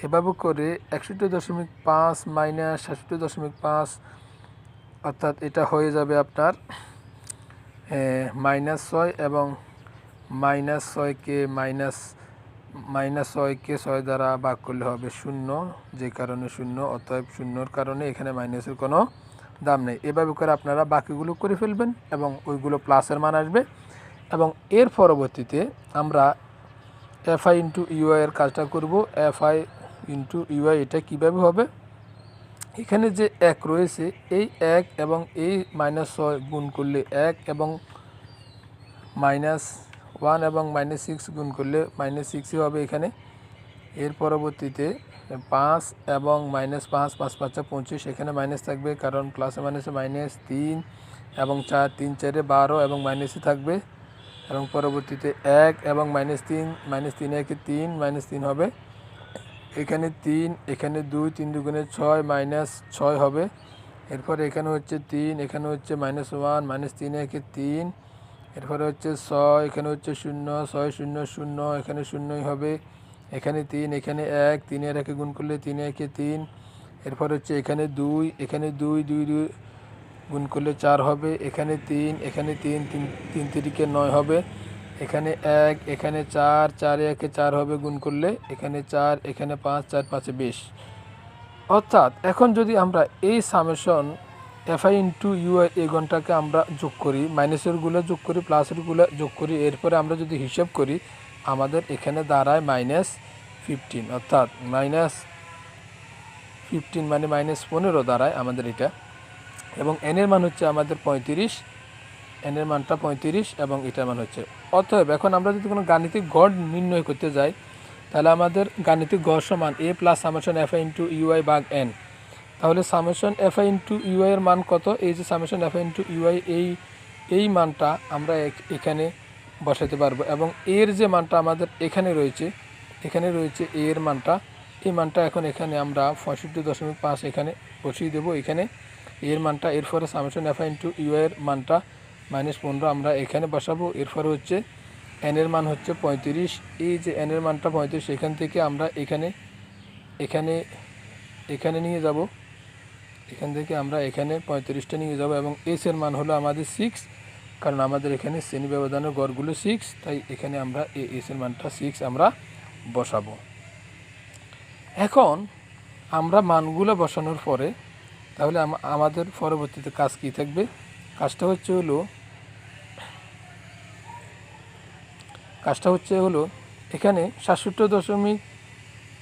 এভাবে করে 61.5 মাইনাস 67.5 অর্থাৎ এটা হয়ে যাবে আপনার -6 এবং -6কে -6কে 6 দ্বারা ভাগ করলে হবে 0, যে কারণে 0, অতএব 0-র কারণে এখানে মাইনাসের কোনো দাম নেই। এভাবে করে আপনারা বাকিগুলো করে ফেলবেন এবং ওইগুলো প্লাসের মান আসবে। এবং এর পরবর্তীতে আমরা এফআই ইন্টু ইউআই এর কাজটা করব। এফআই ইন্টু ইউআই এটা কীভাবে হবে, এখানে যে 1 রয়েছে এই 1 এবং এই -6 গুণ করলে 1 এবং -1 এবং -6 গুণ করলে -6ই হবে এখানে। এর পরবর্তীতে 5 এবং -5 5 5 25, এখানে মাইনাস থাকবে কারণ প্লাসে মাইনাসে -3 এবং 4 3 4 12 এবং মাইনাসই থাকবে। এবং পরবর্তীতে 1 এবং -3 -3 1 3 -3 হবে এখানে 3, এখানে 2 3 দুগুণে 6 -6 হবে। এরপরে এখানে হচ্ছে 3, এখানে হচ্ছে -1 -3 1 3, এরপরে হচ্ছে 6, এখানে হচ্ছে 0 6 0 0, এখানে 0ই হবে। এখানে 3, এখানে 1 3 এর 1 গুণ করলে 3 1 3, এরপর হচ্ছে এখানে 2, এখানে 2 2 2 গুণ করলে 4 হবে। এখানে 3, এখানে 3 3 3 9 হবে। এখানে 1, এখানে 4 4 1 4 হবে গুণ করলে, এখানে 4, এখানে 5 4 5 20। অর্থাৎ এখন যদি আমরা এই সামেশন এফআই ইন্টু ইউআই এই গণটাকে আমরা যোগ করি, মাইনাসেরগুলো যোগ করি, প্লাসেরগুলো যোগ করি, এরপরে আমরা যদি হিসাব করি আমাদের এখানে দাঁড়ায় -15, অর্থাৎ -15 মানে -15 দাঁড়ায় আমাদের এটা। এবং এনের মান হচ্ছে আমাদের 35, এনের মানটা 35 এবং এটার মান হচ্ছে। অতএব এখন আমরা যদি কোনো গাণিতিক গড় নির্ণয় করতে যাই তাহলে আমাদের গাণিতিক গড় সমান a plus summation fi into ui ভাগ n। তাহলে সামেশন এফআই ইন্টু ইউআই এর মান কত, এই যে সামেশন এফআই ইন্টু ইউআই এই মানটা আমরা এখানে বসাতে পারবো। এবং এর যে মানটা আমাদের এখানে রয়েছে এর মানটা, এই মানটা এখন এখানে আমরা 65.5 এখানে বসিয়ে দেবো এখানে এর মানটা। এরপরে সামেশন এফআই ইন্টু ইউআই এর মানটা -15 আমরা এখানে বসাবো। এরপরে হচ্ছে এন এর মান হচ্ছে 35, এই যে এন এর মানটা 35, এখান থেকে আমরা এখানে নিয়ে যাব, এখান থেকে আমরা এখানে 35টা নিয়ে যাব। এবং এস এর মান হলো আমাদের 6, কারণ আমাদের এখানে শ্রেণী ব্যবধানের গড়গুলো 6, তাই এখানে আমরা এস এর মানটা 6 আমরা বসাবো। এখন আমরা মানগুলো বসানোর পরে তাহলে আমাদের পরবর্তীতে কাজ কি থাকবে, কাজটা হচ্ছে হলো এখানে 67.5